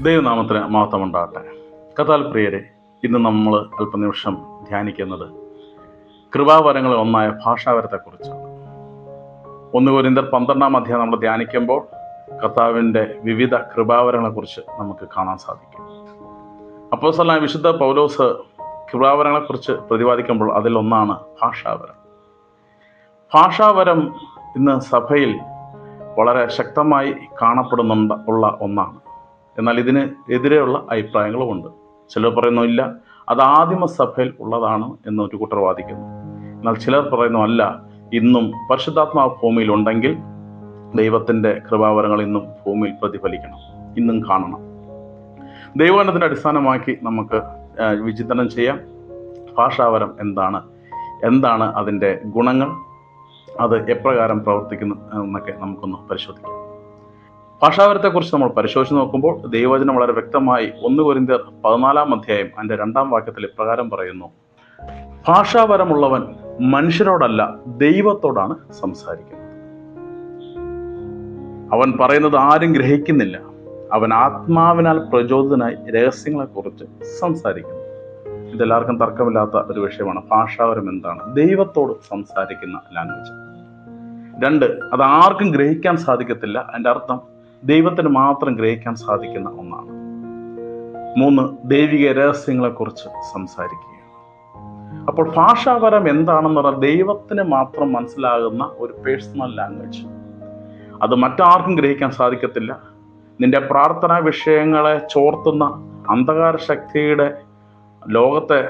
ദൈവനാമത്തിന് മഹത്വമുണ്ടാകട്ടെ. കഥാൽ പ്രിയരെ, ഇന്ന് നമ്മൾ അല്പനിമിഷം ധ്യാനിക്കുന്നത് കൃപാവരങ്ങളിൽ ഒന്നായ ഭാഷാവരത്തെക്കുറിച്ചാണ്. 1 കൊരിന്ത്യർ 12 അധ്യായം നമ്മൾ ധ്യാനിക്കുമ്പോൾ കർത്താവിൻ്റെ വിവിധ കൃപാവരങ്ങളെക്കുറിച്ച് നമുക്ക് കാണാൻ സാധിക്കും. അപ്പോസ്തലനായ വിശുദ്ധ പൗലോസ് കൃപാവരങ്ങളെക്കുറിച്ച് പ്രതിപാദിക്കുമ്പോൾ അതിലൊന്നാണ് ഭാഷാവരം. ഭാഷാവരം ഇന്ന് സഭയിൽ വളരെ ശക്തമായി ഉള്ള ഒന്നാണ്. എന്നാൽ ഇതിന് എതിരെയുള്ള അഭിപ്രായങ്ങളുമുണ്ട്. ചിലർ പറയുന്നു ഇല്ല, അത് ആദിമ സഭയിൽ ഉള്ളതാണ് എന്നൊരു കൂട്ടർ വാദിക്കുന്നു. എന്നാൽ ചിലർ പറയുന്നു അല്ല, ഇന്നും പരിശുദ്ധാത്മാവ് ഭൂമിയിൽ ഉണ്ടെങ്കിൽ ദൈവത്തിൻ്റെ കൃപാവരങ്ങൾ ഇന്നും ഭൂമിയിൽ പ്രതിഫലിക്കണം, ഇന്നും കാണണം. ദൈവവചനത്തിൻ്റെ അടിസ്ഥാനമാക്കി നമുക്ക് വിചിന്തനം ചെയ്യാം. ഭാഷാവരം എന്താണ് അതിൻ്റെ ഗുണങ്ങൾ, അത് എപ്രകാരം പ്രവർത്തിക്കുന്നു എന്നൊക്കെ നമുക്കൊന്ന് പരിശോധിക്കാം. ഭാഷാവരത്തെക്കുറിച്ച് നമ്മൾ പരിശോധിച്ച് നോക്കുമ്പോൾ ദൈവവചനം വളരെ വ്യക്തമായി 1 കൊരിന്ത്യർ 14 അധ്യായം അതിൻ്റെ 2 വാക്യത്തിൽ ഇപ്രകാരം പറയുന്നു: ഭാഷാവരമുള്ളവൻ മനുഷ്യരോടല്ല ദൈവത്തോടാണ് സംസാരിക്കുന്നത്. അവൻ പറയുന്നത് ആരും ഗ്രഹിക്കുന്നില്ല, അവൻ ആത്മാവിനാൽ പ്രചോദിതനായി രഹസ്യങ്ങളെക്കുറിച്ച് സംസാരിക്കുന്നു. ഇതെല്ലാവർക്കും തർക്കമില്ലാത്ത ഒരു വിഷയമാണ്. ഭാഷാവരം എന്താണ്? ദൈവത്തോട് സംസാരിക്കുന്ന ലാംഗ്വേജ്. 2, അത് ആർക്കും ഗ്രഹിക്കാൻ സാധിക്കത്തില്ല. അതിൻ്റെ അർത്ഥം ദൈവത്തിന് മാത്രം ഗ്രഹിക്കാൻ സാധിക്കുന്ന ഒന്നാണ്. 3, ദൈവിക രഹസ്യങ്ങളെക്കുറിച്ച് സംസാരിക്കുക. അപ്പോൾ ഭാഷാവരം എന്താണെന്ന് പറഞ്ഞാൽ ദൈവത്തിന് മാത്രം മനസ്സിലാകുന്ന ഒരു പേഴ്സണൽ ലാംഗ്വേജ്. അത് മറ്റാർക്കും ഗ്രഹിക്കാൻ സാധിക്കത്തില്ല. നിന്റെ പ്രാർത്ഥനാ വിഷയങ്ങളെ ചോർത്തുന്ന അന്ധകാര ശക്തിയുടെ ലോകത്തെ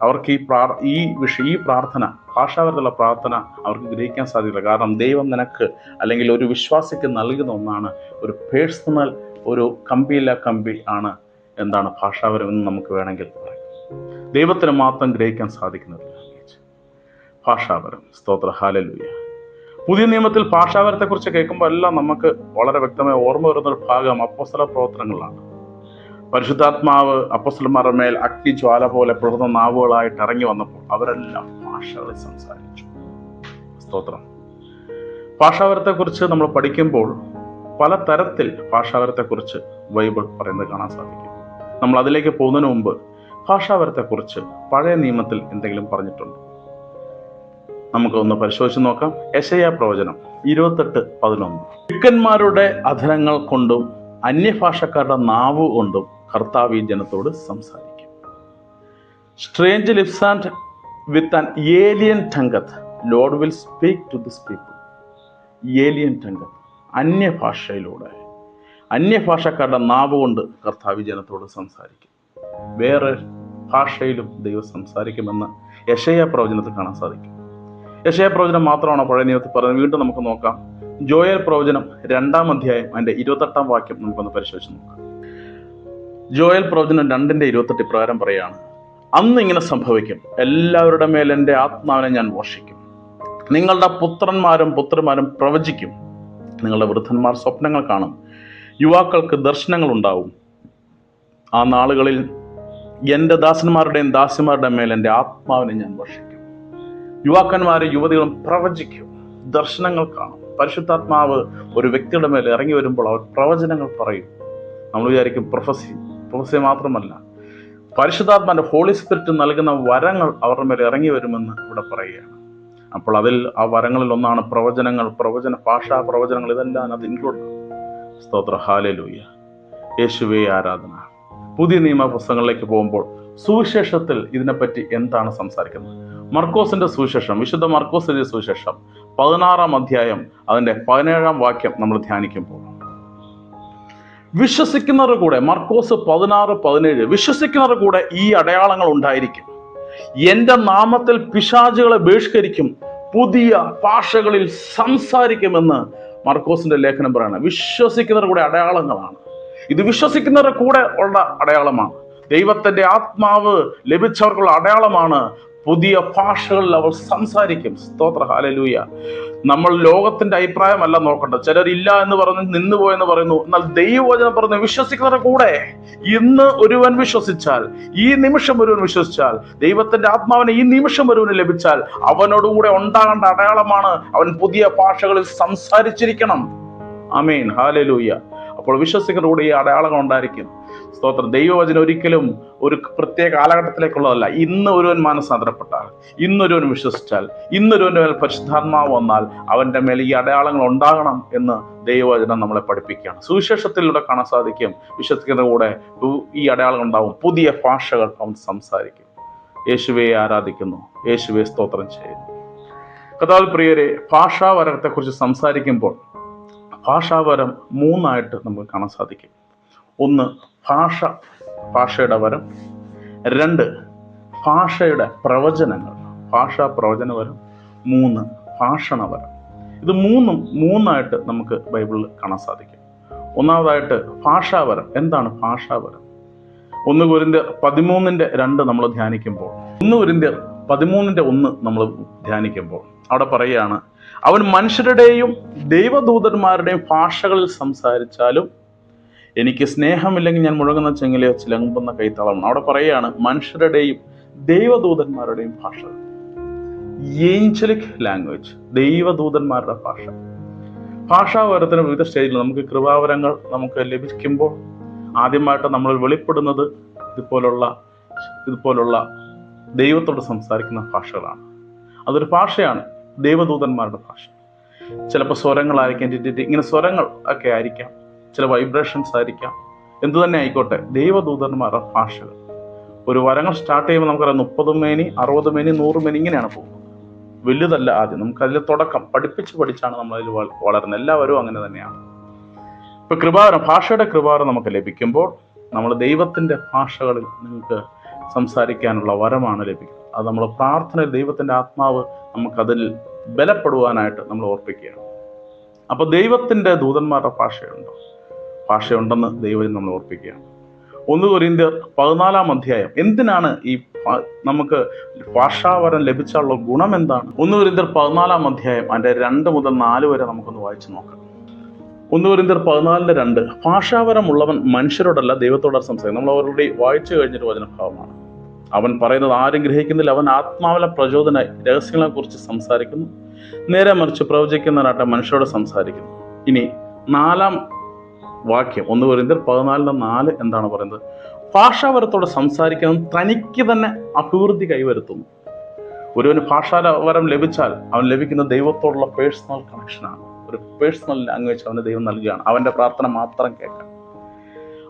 അവർക്ക് ഈ പ്രാർത്ഥന, ഭാഷാവരത്തിലുള്ള പ്രാർത്ഥന അവർക്ക് ഗ്രഹിക്കാൻ സാധിക്കില്ല. കാരണം ദൈവം നിനക്ക് അല്ലെങ്കിൽ ഒരു വിശ്വാസിക്ക് നൽകുന്ന ഒന്നാണ്. ഒരു പേഴ്സണൽ, ഒരു കമ്പി ആണ് ഭാഷാവരം എന്ന് നമുക്ക് വേണമെങ്കിൽ പറയാം. ദൈവത്തിന് മാത്രം ഗ്രഹിക്കാൻ സാധിക്കുന്ന ഒരു ലാംഗ്വേജ് ഭാഷാവരം. സ്തോത്ര, ഹല്ലേലൂയ. പുതിയ നിയമത്തിൽ ഭാഷാവരത്തെക്കുറിച്ച് കേൾക്കുമ്പോൾ എല്ലാം നമുക്ക് വളരെ വ്യക്തമായി ഓർമ്മ വരുന്നൊരു ഭാഗം അപ്പോസ്തല പ്രവർത്തനങ്ങളാണ്. പരിശുദ്ധാത്മാവ് അപ്പോസ്തലന്മാരുടെ മേൽ അഗ്നിജ്വാല പോലെ പിളർന്ന നാവുകളായിട്ട് ഇറങ്ങി വന്നപ്പോൾ അവരെല്ലാം ഭാഷകളിൽ സംസാരിച്ചു. സ്തോത്രം. ഭാഷാവരത്തെക്കുറിച്ച് നമ്മൾ പഠിക്കുമ്പോൾ പല തരത്തിൽ ഭാഷാവരത്തെക്കുറിച്ച് ബൈബിൾ പറയുന്നത് കാണാൻ സാധിക്കും. നമ്മൾ അതിലേക്ക് പോകുന്നതിന് മുമ്പ് ഭാഷാവരത്തെക്കുറിച്ച് പഴയ നിയമത്തിൽ എന്തെങ്കിലും പറഞ്ഞിട്ടുണ്ട് നമുക്കൊന്ന് പരിശോധിച്ച് നോക്കാം. യെശയ്യാ പ്രവചനം 28:11. മിടുക്കന്മാരുടെ അധരങ്ങൾ കൊണ്ടും അന്യഭാഷക്കാരുടെ നാവ് കൊണ്ടും കർത്താവ് ഈ ജനത്തോട് സംസാരിക്കും. Strange lips and with an alien tongue lord will speak to this people. Alien tongue, അന്യഭാഷയിലൂടെ, അന്യഭാഷക്കാരുടെ നാവ് കൊണ്ട് കർത്താവ് ജനത്തോട് സംസാരിക്കും. വേറെ ഭാഷയിലും ദൈവം സംസാരിക്കുമെന്ന് യെശയ്യാ പ്രവചനത്തിൽ കാണാൻ സാധിക്കും. യെശയ്യാ പ്രവചനം മാത്രമാണ് പഴയ നിയമത്തിൽ പറയുന്നത്. വീണ്ടും നമുക്ക് നോക്കാം. ജോയൽ പ്രവചനം 2 അധ്യായം അതിൻ്റെ 28 വാക്യം നമുക്കൊന്ന് പരിശോധിച്ച് നോക്കാം. ജോയൽ പ്രവചനം 2:28 ഇപ്രകാരം പറയുകയാണ്: അന്ന് ഇങ്ങനെ സംഭവിക്കും, എല്ലാവരുടെ മേൽ എൻ്റെ ആത്മാവിനെ ഞാൻ വർഷിക്കും. നിങ്ങളുടെ പുത്രന്മാരും പുത്രിമാരും പ്രവചിക്കും, നിങ്ങളുടെ വൃദ്ധന്മാർ സ്വപ്നങ്ങൾ കാണും, യുവാക്കൾക്ക് ദർശനങ്ങൾ ഉണ്ടാവും. ആ നാളുകളിൽ എൻ്റെ ദാസന്മാരുടെയും ദാസിമാരുടെയും മേൽ എൻ്റെ ആത്മാവിനെ ഞാൻ വർഷിക്കും. യുവാക്കന്മാരും യുവതികളും പ്രവചിക്കും, ദർശനങ്ങൾ കാണും. പരിശുദ്ധാത്മാവ് ഒരു വ്യക്തിയുടെ മേൽ ഇറങ്ങി വരുമ്പോൾ അവർ പ്രവചനങ്ങൾ പറയും. നമ്മൾ വിചാരിക്കും പ്രൊഫസി മാത്രമല്ല, പരിശുദ്ധാത്മാവിന്റെ ഹോളി സ്പിരിറ്റ് നൽകുന്ന വരങ്ങൾ അവരുടെ മേൽ ഇറങ്ങി വരുമെന്ന് ഇവിടെ പറയുകയാണ്. അപ്പോൾ ആ വരങ്ങളിൽ ഒന്നാണ് പ്രവചനങ്ങൾ, ഭാഷാ പ്രവചനങ്ങൾ, ഇതെല്ലാം അത് ഇൻക്ലൂഡ്. സ്തോത്ര, ഹല്ലേലൂയ. യേശുവേ ആരാധന. പുതിയ നിയമ പുസ്തകങ്ങളിലേക്ക് പോകുമ്പോൾ സുവിശേഷത്തിൽ ഇതിനെപ്പറ്റി എന്താണ് സംസാരിക്കുന്നത്? മർക്കോസിന്റെ സുവിശേഷം, വിശുദ്ധ മർക്കോസിന്റെ സുവിശേഷം 16 അധ്യായം അതിൻ്റെ 17 വാക്യം നമ്മൾ ധ്യാനിക്കുമ്പോൾ, വിശ്വസിക്കുന്നവരുടെ കൂടെ, മർക്കോസ് 16:17, വിശ്വസിക്കുന്നവരുടെ കൂടെ ഈ അടയാളങ്ങൾ ഉണ്ടായിരിക്കും. എൻ്റെ നാമത്തിൽ പിശാചുകളെ ബഹിഷ്കരിക്കും, പുതിയ ഭാഷകളിൽ സംസാരിക്കുമെന്ന് മർക്കോസിന്റെ ലേഖനം പറയണം. വിശ്വസിക്കുന്നവരുടെ കൂടെ അടയാളങ്ങളാണ് ഇത്. വിശ്വസിക്കുന്നവരുടെ കൂടെ ഉള്ള അടയാളമാണ്. ദൈവത്തിന്റെ ആത്മാവ് ലഭിച്ചവർക്കുള്ള അടയാളമാണ്. പുതിയ ഭാഷകളിൽ അവർ സംസാരിക്കും. സ്തോത്ര, ഹല്ലേലൂയ. നമ്മൾ ലോകത്തിന്റെ അഭിപ്രായമല്ല നോക്കേണ്ടത്. ചിലർ ഇല്ല എന്ന് പറഞ്ഞ് നിന്നുപോയെന്ന് പറയുന്നു. എന്നാൽ ദൈവവചനം പറഞ്ഞു, വിശ്വസിക്കുന്നവരുടെ കൂടെ ഇന്ന് ഒരുവൻ വിശ്വസിച്ചാൽ, ഈ നിമിഷം ഒരുവൻ വിശ്വസിച്ചാൽ, ദൈവത്തിന്റെ ആത്മാവിനെ ഈ നിമിഷം ഒരുവന് ലഭിച്ചാൽ അവനോടുകൂടെ ഉണ്ടാകേണ്ട അടയാളമാണ് അവൻ പുതിയ ഭാഷകളിൽ സംസാരിച്ചിരിക്കണം. ആമേൻ, ഹല്ലേലൂയ. അപ്പോൾ വിശ്വസിക്കുന്നതോടെ ഈ അടയാളങ്ങൾ ഉണ്ടായിരിക്കും. സ്തോത്രം. ദൈവവചനം ഒരിക്കലും ഒരു പ്രത്യേക കാലഘട്ടത്തിലേക്കുള്ളതല്ല. ഇന്ന് ഒരുവൻ മാനസാന്തരപ്പെട്ടാൽ, ഇന്നൊരുവൻ വിശ്വസിച്ചാൽ, ഇന്നൊരുവൻ്റെ മേൽ പരിശുദ്ധാത്മാവ് വന്നാൽ അവൻ്റെ മേൽ ഈ അടയാളങ്ങൾ ഉണ്ടാകണം എന്ന് ദൈവവചനം നമ്മളെ പഠിപ്പിക്കുകയാണ്. സുവിശേഷത്തിലൂടെ കാണാൻ സാധിക്കും. വിശ്വസിക്കുന്ന കൂടെ ഈ അടയാളങ്ങൾ ഉണ്ടാവും. പുതിയ ഭാഷകൾ അവൻ സംസാരിക്കും. യേശുവെ ആരാധിക്കുന്നു, യേശുവെ സ്തോത്രം ചെയ്യുന്നു. കർത്താവിൽ പ്രിയരെ, ഭാഷാവരത്തെക്കുറിച്ച് സംസാരിക്കുമ്പോൾ ഭാഷാവരം മൂന്നായിട്ട് നമുക്ക് കാണാൻ സാധിക്കും. ഒന്ന്, ഭാഷയുടെ വരം. രണ്ട്, ഭാഷയുടെ പ്രവചനങ്ങൾ, ഭാഷാ പ്രവചനവരം. മൂന്ന്, ഭാഷണവരം. ഇത് മൂന്നായിട്ട് നമുക്ക് ബൈബിളിൽ കാണാൻ സാധിക്കും. ഒന്നാമതായിട്ട് ഭാഷാവരം. എന്താണ് ഭാഷാവരം? 1 കൊരിന്ത്യർ 13:2 നമ്മൾ ധ്യാനിക്കുമ്പോൾ, 1 കൊരിന്ത്യർ 13:1 നമ്മൾ ധ്യാനിക്കുമ്പോൾ അവിടെ പറയുകയാണ്, അവൻ മനുഷ്യരുടെയും ദൈവദൂതന്മാരുടെയും ഭാഷകളിൽ സംസാരിച്ചാലും എനിക്ക് സ്നേഹമില്ലെങ്കിൽ ഞാൻ മുഴങ്ങുന്ന ചെങ്ങിലയോ ചിലമ്പുന്ന കൈത്താളമാണ്. അവിടെ പറയുകയാണ് മനുഷ്യരുടെയും ദൈവദൂതന്മാരുടെയും ഭാഷകൾ, ഏഞ്ചലിക് ലാംഗ്വേജ്, ദൈവദൂതന്മാരുടെ ഭാഷ. ഭാഷാവരത്തിന് വിവിധ സ്റ്റേജിൽ നമുക്ക് കൃപാവരങ്ങൾ നമുക്ക് ലഭിക്കുമ്പോൾ ആദ്യമായിട്ട് നമ്മൾ വെളിപ്പെടുന്നത് ഇതുപോലുള്ള ദൈവത്തോട് സംസാരിക്കുന്ന ഭാഷകളാണ്. അതൊരു ഭാഷയാണ്, ദൈവദൂതന്മാരുടെ ഭാഷ. ചിലപ്പോൾ സ്വരങ്ങളായിരിക്കാം, ഇങ്ങനെ സ്വരങ്ങൾ ഒക്കെ ആയിരിക്കാം, ചില വൈബ്രേഷൻസ് ആയിരിക്കാം, എന്തു തന്നെ ആയിക്കോട്ടെ, ദൈവദൂതന്മാരുടെ ഭാഷകൾ. ഒരു വരങ്ങൾ സ്റ്റാർട്ട് ചെയ്യുമ്പോൾ നമുക്കറിയാം 30 മേനി, 60 മേനി, 100 മേനി, ഇങ്ങനെയാണ് പോകുന്നത്. വലുതല്ല ആദ്യം. നമുക്കതിൽ തുടക്കം പഠിച്ചാണ് നമ്മളതിൽ വളരുന്നത്. എല്ലാവരും അങ്ങനെ തന്നെയാണ്. ഇപ്പൊ കൃപാവരം, ഭാഷയുടെ കൃപാവരം നമുക്ക് ലഭിക്കുമ്പോൾ നമ്മൾ ദൈവത്തിന്റെ ഭാഷകളിൽ നിങ്ങൾക്ക് സംസാരിക്കാനുള്ള വരമാണ് ലഭിക്കുന്നത്. അത് നമ്മൾ പ്രാർത്ഥനയിൽ ദൈവത്തിന്റെ ആത്മാവ് നമുക്കതിൽ ബലപ്പെടുവാനായിട്ട് നമ്മൾ ഓർപ്പിക്കുകയാണ്. അപ്പൊ ദൈവത്തിന്റെ ദൂതന്മാരുടെ ഭാഷയുണ്ടെന്ന് ദൈവം നമ്മൾ ഓർപ്പിക്കുകയാണ്. 1 കൊരിന്ത്യർ 14 എന്തിനാണ് ഈ നമുക്ക് ഭാഷാവരം ലഭിച്ചാലുള്ള ഗുണം എന്താണ്? 1 കൊരിന്ത്യർ 14 അതിന്റെ 2 മുതൽ 4 വരെ നമുക്കൊന്ന് വായിച്ചു നോക്കാം. 1 കൊരിന്ത്യർ 14:2 ഭാഷാവരം ഉള്ളവൻ മനുഷ്യരോടല്ല ദൈവത്തോടാണ് സംസാരിക്കുന്നത്. നമ്മൾ ഓൾറെഡി വായിച്ചു കഴിഞ്ഞൊരു വചനഭാവമാണ്. അവൻ പറയുന്നത് ആരും ഗ്രഹിക്കുന്നില്ല, അവൻ ആത്മാവിലെ പ്രചോദനായി രഹസ്യങ്ങളെ കുറിച്ച് സംസാരിക്കുന്നു, നേരെ മറിച്ച് പ്രവചിക്കുന്നതിനാട്ടെ മനുഷ്യരോട് സംസാരിക്കുന്നു. ഇനി 4-ാം വാക്യം 1 കൊരിന്ത്യർ 14:4 എന്താണ് പറയുന്നത്? ഭാഷാവരത്തോടെ സംസാരിക്കുന്നത് തനിക്ക് തന്നെ അഭിവൃദ്ധി കൈവരുത്തുന്നു. ഒരുവന് ഭാഷാവരം ലഭിച്ചാൽ അവൻ ലഭിക്കുന്ന ദൈവത്തോടുള്ള പേഴ്സണൽ കണക്ഷനാണ്. ഒരു പേഴ്സണൽ ലാംഗ്വേജ് അവന് ദൈവം നൽകുകയാണ്. അവന്റെ പ്രാർത്ഥന മാത്രം കേൾക്കാൻ.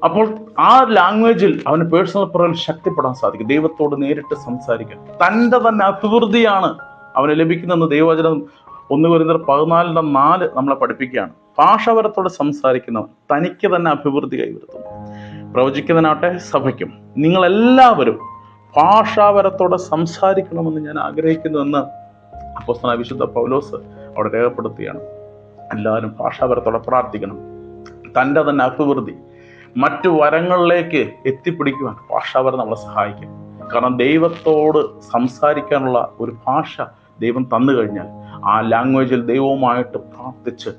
അപ്പോൾ ആ ലാംഗ്വേജിൽ അവന് പേഴ്സണൽ പ്രവൽ ശക്തിപ്പെടാൻ സാധിക്കും. ദൈവത്തോട് നേരിട്ട് സംസാരിക്കാൻ തൻ്റെ തന്നെ അഭിവൃദ്ധിയാണ് അവന് ലഭിക്കുന്നതെന്ന് ദൈവവചനം 1 കൊരിന്ത്യർ 14:4 നമ്മളെ പഠിപ്പിക്കുകയാണ്. ഭാഷാവരത്തോടെ സംസാരിക്കുന്നവൻ തനിക്ക് തന്നെ അഭിവൃദ്ധി കൈവരുത്തുന്നു. പ്രവചിക്കുന്നതിനാട്ടെ സഭയ്ക്കും. നിങ്ങളെല്ലാവരും ഭാഷാവരത്തോടെ സംസാരിക്കണമെന്ന് ഞാൻ ആഗ്രഹിക്കുന്നുവെന്ന് അപ്പോസ്തലനായ വിശുദ്ധ പൗലോസ് അവിടെ രേഖപ്പെടുത്തുകയാണ്. എല്ലാവരും ഭാഷാവരത്തോടെ പ്രാർത്ഥിക്കണം. തൻ്റെ തന്നെ അഭിവൃദ്ധി മറ്റു വരങ്ങളിലേക്ക് എത്തിപ്പിടിക്കുവാൻ ഭാഷാവരം നമ്മളെ സഹായിക്കും. കാരണം ദൈവത്തോട് സംസാരിക്കാനുള്ള ഒരു ഭാഷ ദൈവം തന്നു കഴിഞ്ഞാൽ ആ ലാംഗ്വേജിൽ ദൈവവുമായിട്ട് പ്രാർത്ഥിച്ച്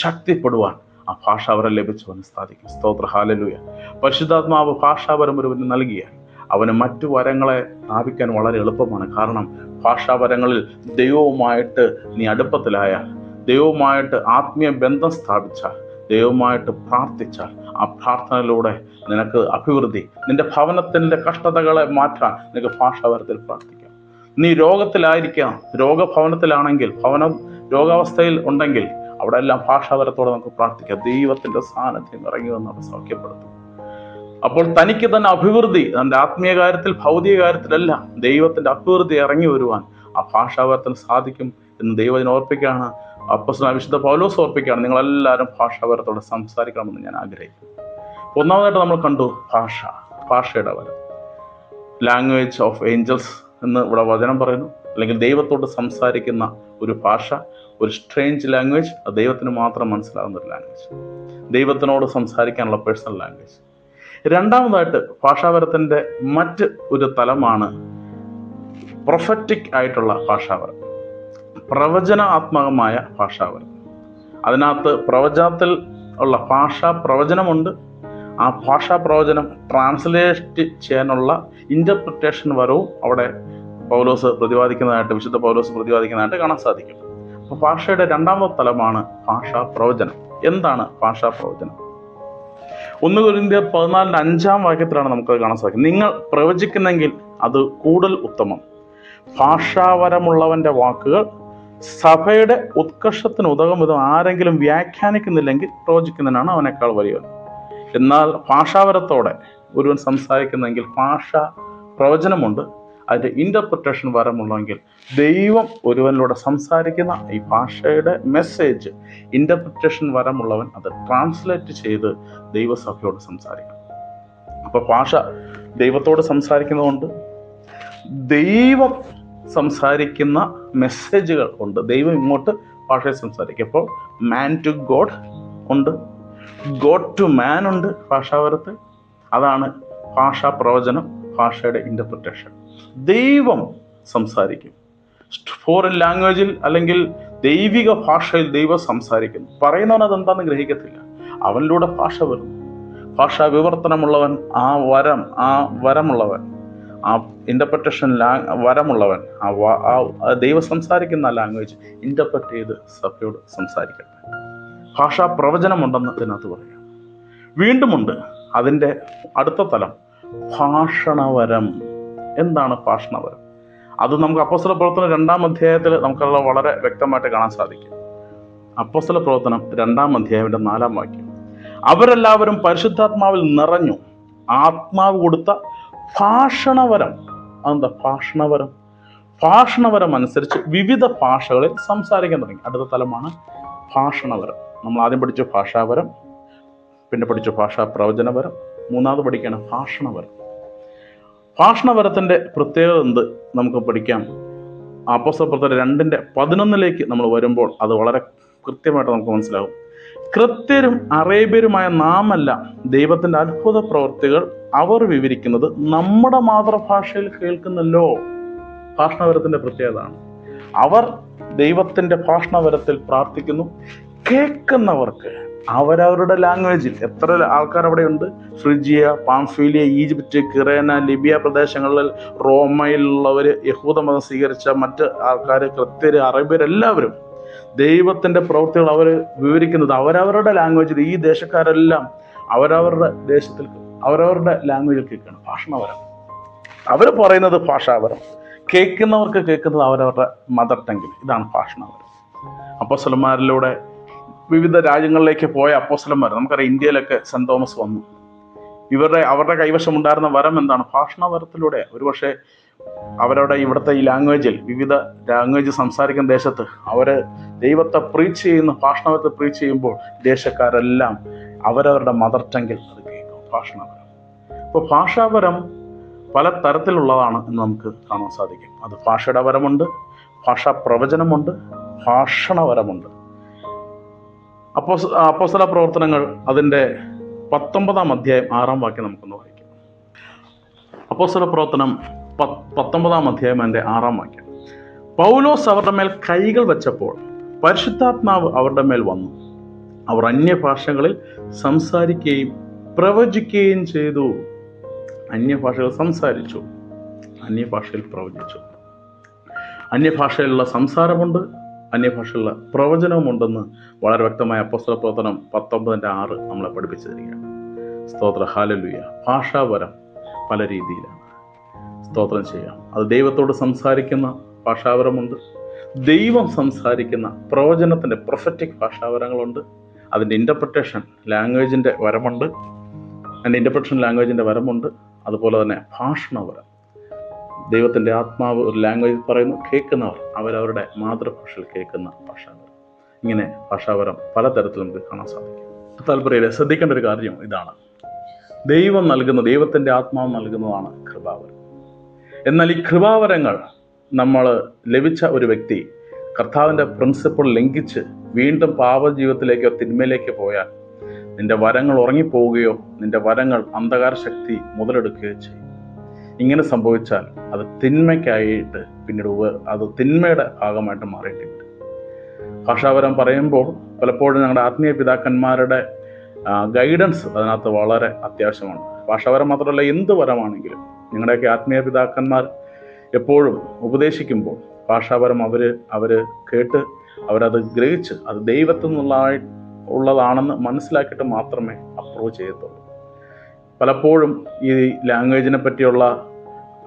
ശക്തിപ്പെടുവാൻ ആ ഭാഷാവരം ലഭിച്ചവന് സാധിക്കും. സ്തോത്ര, ഹല്ലേലൂയ. പരിശുദ്ധാത്മാവ് ഭാഷാവരം ഒരുവന് നൽകിയാൽ അവന് മറ്റു വരങ്ങളെ പ്രാപിക്കാൻ വളരെ എളുപ്പമാണ്. കാരണം ഭാഷാവരങ്ങളിൽ ദൈവവുമായിട്ട് നീ അടുപ്പത്തിലായാൽ, ദൈവവുമായിട്ട് ആത്മീയ ബന്ധം സ്ഥാപിച്ചാൽ, ദൈവവുമായിട്ട് പ്രാർത്ഥിച്ചാൽ, ആ പ്രാർത്ഥനയിലൂടെ നിനക്ക് അഭിവൃദ്ധി, നിന്റെ ഭവനത്തിൻ്റെ കഷ്ടതകളെ മാറ്റാൻ നിനക്ക് ഭാഷാവരത്തിൽ പ്രാർത്ഥിക്കാം. നീ രോഗത്തിലായിരിക്കാം, രോഗഭവനത്തിലാണെങ്കിൽ, രോഗാവസ്ഥയിൽ ഉണ്ടെങ്കിൽ അവിടെ എല്ലാം ഭാഷാവരത്തോടെ നമുക്ക് പ്രാർത്ഥിക്കാം. ദൈവത്തിന്റെ സാന്നിധ്യം ഇറങ്ങി വന്ന് അവിടെ സൗഖ്യപ്പെടുത്തും. അപ്പോൾ തനിക്ക് തന്നെ അഭിവൃദ്ധി, തൻ്റെ ആത്മീയ കാര്യത്തിൽ, ഭൗതിക കാര്യത്തിലെല്ലാം ദൈവത്തിന്റെ അഭിവൃദ്ധി ഇറങ്ങി വരുവാൻ ആ ഭാഷാവരത്തിന് സാധിക്കും എന്ന് ദൈവത്തിനെ ഓർപ്പിക്കുകയാണ്. അപ്പോസ്തലനായ വിശുദ്ധ പൗലോസ് ഓർപ്പിക്കുകയാണ്, നിങ്ങളെല്ലാവരും ഭാഷാവരത്തോടെ സംസാരിക്കണമെന്ന് ഞാൻ ആഗ്രഹിക്കുന്നു. ഒന്നാമതായിട്ട് നമ്മൾ കണ്ടു ഭാഷയുടെ വരം, ലാംഗ്വേജ് ഓഫ് ഏഞ്ചൽസ് എന്ന് ഇവിടെ വചനം പറയുന്നു. അല്ലെങ്കിൽ ദൈവത്തോട് സംസാരിക്കുന്ന ഒരു ഭാഷ, ഒരു സ്ട്രേഞ്ച് ലാംഗ്വേജ്, അത് ദൈവത്തിന് മാത്രം മനസ്സിലാകുന്ന ഒരു ലാംഗ്വേജ്, ദൈവത്തിനോട് സംസാരിക്കാനുള്ള പേഴ്സണൽ ലാംഗ്വേജ്. രണ്ടാമതായിട്ട് ഭാഷാവരത്തിൻ്റെ മറ്റ് ഒരു തലമാണ് പ്രൊഫറ്റിക് ആയിട്ടുള്ള ഭാഷാവരം, പ്രവചനാത്മകമായ ഭാഷാവരം. അതിനകത്ത് പ്രവചനത്തിൽ ഉള്ള ഭാഷാ പ്രവചനമുണ്ട്. ആ ഭാഷാ പ്രവചനം ട്രാൻസ്ലേറ്റ് ചെയ്യാനുള്ള ഇൻ്റർപ്രിറ്റേഷൻ വരവും അവിടെ വിശുദ്ധ പൗലോസ് പ്രതിപാദിക്കുന്നതായിട്ട് കാണാൻ സാധിക്കും. അപ്പോൾ ഭാഷയുടെ രണ്ടാമത്തെ തലമാണ് ഭാഷാ പ്രവചനം. എന്താണ് ഭാഷാ പ്രവചനം? 1 കൊരിന്ത്യർ 14:5 നമുക്കത് കാണാൻ സാധിക്കും. നിങ്ങൾ പ്രവചിക്കുന്നെങ്കിൽ അത് കൂടുതൽ ഉത്തമം. ഭാഷാവരമുള്ളവന്റെ വാക്കുകൾ സഭയുടെ ഉത്കർഷത്തിന് ഉതകും വിധം ആരെങ്കിലും വ്യാഖ്യാനിക്കുന്നില്ലെങ്കിൽ പ്രവചിക്കുന്നതിനാണ് അവനേക്കാൾ വലിയവൻ. എന്നാൽ ഭാഷാവരത്തോടെ ഒരുവൻ സംസാരിക്കുന്നെങ്കിൽ ഭാഷ പ്രവചനമുണ്ട്, അതിൻ്റെ ഇൻ്റർപ്രിട്ടേഷൻ വരമുള്ളെങ്കിൽ ദൈവം ഒരുവനിലൂടെ സംസാരിക്കുന്ന ഈ ഭാഷയുടെ മെസ്സേജ് ഇൻ്റർപ്രിട്ടേഷൻ വരമുള്ളവൻ അത് ട്രാൻസ്ലേറ്റ് ചെയ്ത് ദൈവസഭയോട് സംസാരിക്കണം. അപ്പോൾ ഭാഷ ദൈവത്തോട് സംസാരിക്കുന്നതുകൊണ്ട് ദൈവം സംസാരിക്കുന്ന മെസ്സേജുകൾ ഉണ്ട്. ദൈവം ഇങ്ങോട്ട് ഭാഷയെ സംസാരിക്കും. അപ്പോൾ മാൻ ടു ഗോഡ് ഉണ്ട്, ഗോഡ് ടു മാൻ ഉണ്ട് ഭാഷാവരത്തിൽ. അതാണ് ഭാഷാ പ്രവചനം, ഭാഷയുടെ ഇൻ്റർപ്രിട്ടേഷൻ. ദൈവം സംസാരിക്കും. ഫോറിൻ ലാംഗ്വേജിൽ അല്ലെങ്കിൽ ദൈവിക ഭാഷയിൽ ദൈവം സംസാരിക്കുന്നു. പറയുന്നവൻ അതെന്താണെന്ന് ഗ്രഹിക്കത്തില്ല. അവനിലൂടെ ഭാഷ വരുന്നു. ഭാഷാ വിവർത്തനമുള്ളവൻ, ആ വരമുള്ളവൻ, ആ ഇൻ്റർപ്രിട്ടേഷൻ വരമുള്ളവൻ, ആ ദൈവം സംസാരിക്കുന്ന ലാംഗ്വേജ് ഇൻ്റർപ്രറ്റ് ചെയ്ത് സഭയോട് സംസാരിക്കട്ടെ. ഭാഷാ പ്രവചനമുണ്ടെന്ന് ഇതിനകത്ത് പറയാം. വീണ്ടുമുണ്ട് അതിൻ്റെ അടുത്ത തലം ഭാഷണവരം. എന്താണ് ഭാഷണവരം? അത് നമുക്ക് അപ്പോസ്തല പ്രവർത്തനം 2-ാം അധ്യായത്തിൽ നമുക്കുള്ള വളരെ വ്യക്തമായിട്ട് കാണാൻ സാധിക്കും. അപ്പോസ്തല പ്രവർത്തനം 2-ാം അധ്യായത്തിന്റെ 4-ാം വാക്യം. അവരെല്ലാവരും പരിശുദ്ധാത്മാവിൽ നിറഞ്ഞു, ആത്മാവ് കൊടുത്ത ഭാഷണവരം. അതെന്താ ഭാഷണവരം? ഭാഷണവരം അനുസരിച്ച് വിവിധ ഭാഷകളിൽ സംസാരിക്കാൻ തുടങ്ങി. അടുത്ത തലമാണ് ഭാഷണവരം. നമ്മൾ ആദ്യം പഠിച്ച ഭാഷാവരം, പിന്നെ പഠിച്ച ഭാഷാ പ്രവചനവരം, മൂന്നാമത് പഠിക്കുകയാണ് ഭാഷണവരം. ഭാഷണവരത്തിൻ്റെ പ്രത്യേകത എന്ത് നമുക്ക് പഠിക്കാം. അപ്പോസ്തല പ്രവർത്തനം 2:11 നമ്മൾ വരുമ്പോൾ അത് വളരെ കൃത്യമായിട്ട് നമുക്ക് മനസ്സിലാവും. കൃത്യരും അറേബ്യരുമായ നാമല്ല ദൈവത്തിൻ്റെ അത്ഭുത പ്രവൃത്തികൾ അവർ വിവരിക്കുന്നത് നമ്മുടെ മാതൃഭാഷയിൽ കേൾക്കുന്നല്ലോ. ഭാഷണവരത്തിൻ്റെ പ്രത്യേകതയാണ്. അവർ ദൈവത്തിൻ്റെ ഭാഷണവരത്തിൽ പ്രാർത്ഥിക്കുന്നു. കേൾക്കുന്നവർക്ക് അവരവരുടെ ലാംഗ്വേജിൽ. എത്ര ആൾക്കാർ അവിടെയുണ്ട്? ഫ്രിജിയ, പാംഫീലിയ, ഈജിപ്റ്റ്, കിറേന, ലിബിയ പ്രദേശങ്ങളിൽ, റോമയിലുള്ളവർ, യഹൂദ മതം സ്വീകരിച്ച മറ്റ് ആൾക്കാർ, കൃത്യര്, അറേബ്യരെല്ലാവരും ദൈവത്തിൻ്റെ പ്രവൃത്തികൾ അവർ വിവരിക്കുന്നത് അവരവരുടെ ലാംഗ്വേജിൽ. ഈ ദേശക്കാരെല്ലാം അവരവരുടെ ദേശത്തിൽ അവരവരുടെ ലാംഗ്വേജിൽ കേൾക്കണം. ഭാഷണവരം. അവർ പറയുന്നത് ഭാഷാവരം, കേൾക്കുന്നവർക്ക് കേൾക്കുന്നത് അവരവരുടെ മദർ ടങ്ങിൽ. ഇതാണ് ഭാഷണവരം. അപ്പോസ്തലന്മാരിലൂടെ വിവിധ രാജ്യങ്ങളിലേക്ക് പോയ അപ്പോസ്തലന്മാർ, നമുക്കറിയാം ഇന്ത്യയിലൊക്കെ സെന്റ് തോമസ് വന്നു. അവരുടെ കൈവശം ഉണ്ടായിരുന്ന വരം എന്താണ്? ഭാഷണവരത്തിലൂടെ. ഒരുപക്ഷെ അവരുടെ ഇവിടുത്തെ ഈ ലാംഗ്വേജിൽ, വിവിധ ലാംഗ്വേജ് സംസാരിക്കുന്ന ദേശത്ത് അവർ ദൈവത്തെ പ്രീച്ച് ചെയ്യുന്ന ഭാഷണവരത്തെ പ്രീച്ച് ചെയ്യുമ്പോൾ ദേശക്കാരെല്ലാം അവരവരുടെ മദർ ടങ്ങിൽ അത് കേൾക്കും. ഭാഷണവരം. അപ്പോൾ ഭാഷാവരം പല തരത്തിലുള്ളതാണ് എന്ന് നമുക്ക് കാണാൻ സാധിക്കും. അത് ഭാഷയുടെ വരമുണ്ട്, ഭാഷാ പ്രവചനമുണ്ട്, ഭാഷണവരമുണ്ട്. അപ്പോസ്തല പ്രവർത്തനങ്ങൾ അതിൻ്റെ 19-ാം അധ്യായം 6-ാം വാക്യം നമുക്കൊന്ന് വായിക്കാം. അപ്പോസ്തല പ്രവർത്തനം 19-ാം അധ്യായം അതിൻ്റെ 6-ാം വാക്യം. പൗലോസ് അവരുടെ മേൽ കൈകൾ വെച്ചപ്പോൾ പരിശുദ്ധാത്മാവ് അവരുടെ മേൽ വന്നു. അവർ അന്യഭാഷകളിൽ സംസാരിക്കുകയും പ്രവചിക്കുകയും ചെയ്തു. അന്യഭാഷകൾ സംസാരിച്ചു, അന്യഭാഷയിൽ പ്രവചിച്ചു. അന്യഭാഷയിലുള്ള സംസാരമുണ്ട്, അന്യഭാഷയുള്ള പ്രവചനവുമുണ്ടെന്ന് വളരെ വ്യക്തമായ അപ്പോസ്തല പ്രവർത്തനം 19:6 നമ്മളെ പഠിപ്പിച്ചു തരികയാണ്. സ്തോത്ര, ഹല്ലേലൂയ. ഭാഷാവരം പല രീതിയിലാണ്. സ്തോത്രം ചെയ്യാം. അത് ദൈവത്തോട് സംസാരിക്കുന്ന ഭാഷാവരമുണ്ട്, ദൈവം സംസാരിക്കുന്ന പ്രവചനത്തിൻ്റെ പ്രൊഫറ്റിക് ഭാഷാവരങ്ങളുണ്ട്, അതിൻ്റെ ഇൻ്റർപ്രിട്ടേഷൻ ലാംഗ്വേജിൻ്റെ വരമുണ്ട്, അതിൻ്റെ ഇൻ്റർപ്രിട്ടേഷൻ ലാംഗ്വേജിൻ്റെ വരമുണ്ട്. അതുപോലെ തന്നെ ഭാഷണവരം. ദൈവത്തിൻ്റെ ആത്മാവ് ഒരു ലാംഗ്വേജ് പറയുന്നു, കേൾക്കുന്നവർ അവരവരുടെ മാതൃഭാഷയിൽ കേൾക്കുന്ന ഭാഷാവരം. ഇങ്ങനെ ഭാഷാവരം പലതരത്തിൽ നമുക്ക് കാണാൻ സാധിക്കും. താല്പര്യം ശ്രദ്ധിക്കേണ്ട ഒരു കാര്യം ഇതാണ്. ദൈവം നൽകുന്ന, ദൈവത്തിൻ്റെ ആത്മാവ് നൽകുന്നതാണ് കൃപാവരം. എന്നാൽ ഈ കൃപാവരങ്ങൾ നമ്മൾ ലഭിച്ച ഒരു വ്യക്തി കർത്താവിൻ്റെ പ്രിൻസിപ്പിൾ ലംഘിച്ച് വീണ്ടും പാപജീവിതത്തിലേക്കോ തിന്മയിലേക്കോ പോയാൽ നിന്റെ വരങ്ങൾ ഉറങ്ങിപ്പോവുകയോ നിന്റെ വരങ്ങൾ അന്ധകാര ശക്തി മുതലെടുക്കുകയോ ചെയ്യും. ഇങ്ങനെ സംഭവിച്ചാൽ അത് തിന്മയ്ക്കായിട്ട് പിന്നീട് അത് തിന്മയുടെ ഭാഗമായിട്ട് മാറിയിട്ട് വരും. ഭാഷാവരം പറയുമ്പോൾ പലപ്പോഴും ഞങ്ങളുടെ ആത്മീയ പിതാക്കന്മാരുടെ ഗൈഡൻസ് അതിനകത്ത് വളരെ അത്യാവശ്യമാണ്. ഭാഷാവരം മാത്രമല്ല, എന്ത് വരമാണെങ്കിലും നിങ്ങളുടെയൊക്കെ ആത്മീയ പിതാക്കന്മാർ എപ്പോഴും ഉപദേശിക്കുമ്പോൾ ഭാഷാവരം അവർ കേട്ട് അവരത് ഗ്രഹിച്ച് അത് ദൈവത്തിൽ നിന്നുള്ളതാണെന്ന് മനസ്സിലാക്കിയിട്ട് മാത്രമേ അപ്രൂവ് ചെയ്യത്തുള്ളൂ. പലപ്പോഴും ഈ ലാംഗ്വേജിനെ പറ്റിയുള്ള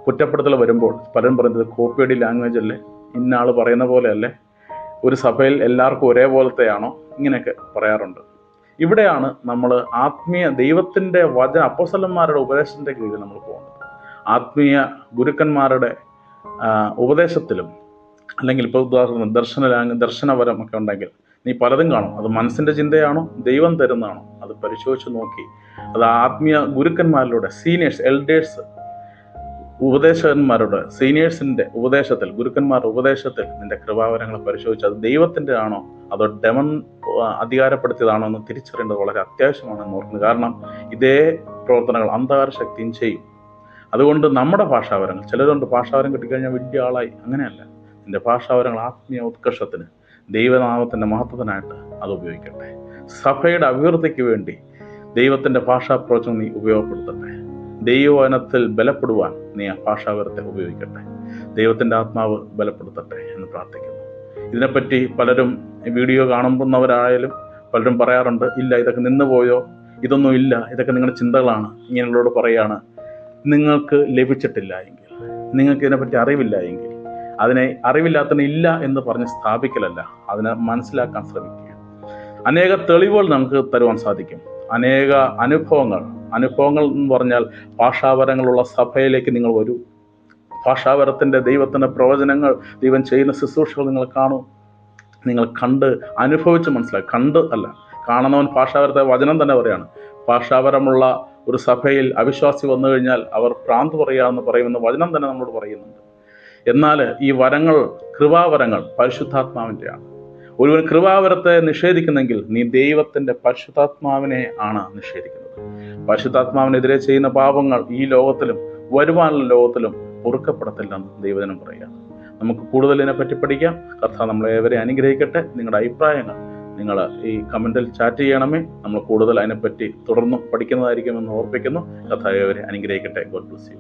കുറ്റപ്പെടുത്തൽ വരുമ്പോൾ പലരും പറയുന്നത് കോപ്പിയടി ലാംഗ്വേജ് അല്ലേ, ഇന്ന ആൾ പറയുന്ന പോലെ അല്ലേ, ഒരു സഭയിൽ എല്ലാവർക്കും ഒരേപോലത്തെയാണോ, ഇങ്ങനെയൊക്കെ പറയാറുണ്ട്. ഇവിടെയാണ് നമ്മൾ ആത്മീയ ദൈവത്തിൻ്റെ അപ്പോസ്തലന്മാരുടെ ഉപദേശത്തിൻ്റെ കീഴിൽ നമ്മൾ പോകുന്നത്. ആത്മീയ ഗുരുക്കന്മാരുടെ ഉപദേശത്തിലും, അല്ലെങ്കിൽ ഇപ്പോൾ ഉദാഹരണം ദർശനപരം ഒക്കെ ഉണ്ടെങ്കിൽ നീ പലതും കാണും. അത് മനസ്സിൻ്റെ ചിന്തയാണോ ദൈവം തരുന്നതാണോ അത് പരിശോധിച്ച് നോക്കി, അത് ആത്മീയ ഗുരുക്കന്മാരിലൂടെ സീനിയേഴ്സ് എൽഡേഴ്സ് ഉപദേശകന്മാരുടെ സീനിയേഴ്സിൻ്റെ ഉപദേശത്തിൽ, ഗുരുക്കന്മാരുടെ ഉപദേശത്തിൽ നിന്റെ കൃപാവരങ്ങളെ പരിശോധിച്ച് അത് ദൈവത്തിൻ്റെ ആണോ അതോ ഡെമൺ അധികാരപ്പെടുത്തിയതാണോ എന്ന് തിരിച്ചറിയേണ്ടത് വളരെ അത്യാവശ്യമാണെന്ന് ഓർക്കുന്നത്. കാരണം ഇതേ പ്രവർത്തനങ്ങൾ അന്ധകാര ശക്തിയും ചെയ്യും. അതുകൊണ്ട് നമ്മുടെ ഭാഷാവരങ്ങൾ, ചിലരുണ്ട് ഭാഷാവരം കിട്ടിക്കഴിഞ്ഞാൽ വലിയ ആളായി, അങ്ങനെയല്ല. നിന്റെ ഭാഷാവരങ്ങൾ ആത്മീയ ഉത്കർഷത്തിന്, ദൈവനാമത്തിൻ്റെ മഹത്വത്തിനായിട്ട് അത് ഉപയോഗിക്കട്ടെ. സഭയുടെ അഭിവൃദ്ധിക്ക് വേണ്ടി ദൈവത്തിൻ്റെ ഭാഷാപ്രവചനം നീ ഉപയോഗപ്പെടുത്തട്ടെ. ദൈവവചനത്തിൽ ബലപ്പെടുവാൻ നീ ആ ഭാഷാവരത്തെ ഉപയോഗിക്കട്ടെ. ദൈവത്തിൻ്റെ ആത്മാവ് ബലപ്പെടുത്തട്ടെ എന്ന് പ്രാർത്ഥിക്കുന്നു. ഇതിനെപ്പറ്റി പലരും വീഡിയോ കാണുന്നവരായാലും പലരും പറയാറുണ്ട്, ഇല്ല ഇതൊക്കെ നിന്ന് പോയോ, ഇതൊന്നും ഇല്ല, ഇതൊക്കെ നിങ്ങളുടെ ചിന്തകളാണ്, ഇങ്ങനെയുള്ളവരോട് പറയുകയാണ്. നിങ്ങൾക്ക് ലഭിച്ചിട്ടില്ല എങ്കിൽ, നിങ്ങൾക്ക് ഇതിനെപ്പറ്റി അറിവില്ല എങ്കിൽ, അതിനെ അറിവില്ലാത്തതിന് ഇല്ല എന്ന് പറഞ്ഞ് സ്ഥാപിക്കലല്ല, അതിനെ മനസ്സിലാക്കാൻ ശ്രമിക്കുക. അനേക തെളിവുകൾ നമുക്ക് തരുവാൻ സാധിക്കും. അനേക അനുഭവങ്ങൾ എന്ന് പറഞ്ഞാൽ ഭാഷാവരങ്ങളുള്ള സഭയിലേക്ക് നിങ്ങൾ വരൂ. ഭാഷാവരത്തിൻ്റെ ദൈവത്തിൻ്റെ പ്രവചനങ്ങൾ, ദൈവം ചെയ്യുന്ന ശുശ്രൂഷകൾ നിങ്ങൾ കാണൂ. നിങ്ങൾ കണ്ട് അനുഭവിച്ച് മനസ്സിലാക്കി, കണ്ട് അല്ല. കാണുന്നവൻ ഭാഷാവരത്തെ വചനം തന്നെ പറയാണ്. ഭാഷാവരമുള്ള ഒരു സഭയിൽ അവിശ്വാസി വന്നു കഴിഞ്ഞാൽ അവർ ഭ്രാന്ത് പറയാമെന്ന് പറയുമെന്ന് വചനം തന്നെ നമ്മളോട് പറയുന്നുണ്ട്. എന്നാൽ ഈ വരങ്ങൾ, കൃപാവരങ്ങൾ പരിശുദ്ധാത്മാവിൻ്റെയാണ്. ഒരുവൻ കൃപാവരത്തെ നിഷേധിക്കുന്നെങ്കിൽ നീ ദൈവത്തിൻ്റെ പരിശുദ്ധാത്മാവിനെ ആണ് നിഷേധിക്കുന്നത്. പരിശുദ്ധാത്മാവിനെതിരെ ചെയ്യുന്ന പാപങ്ങൾ ഈ ലോകത്തിലും വരുവാനുള്ള ലോകത്തിലും പൊറുക്കപ്പെടത്തില്ലെന്ന് ദൈവജനം പറയുകയാണ്. നമുക്ക് കൂടുതൽ ഇതിനെപ്പറ്റി പഠിക്കാം. കർത്താവ് നമ്മളെ ഏവരെ അനുഗ്രഹിക്കട്ടെ. നിങ്ങളുടെ അഭിപ്രായങ്ങൾ നിങ്ങൾ ഈ കമൻറ്റിൽ ചാറ്റ് ചെയ്യണമേ. നമ്മൾ കൂടുതൽ അതിനെപ്പറ്റി തുടർന്നും പഠിക്കുന്നതായിരിക്കുമെന്ന് ഓർപ്പിക്കുന്നു. കർത്താവ് ഏവരെ അനുഗ്രഹിക്കട്ടെ. God bless you.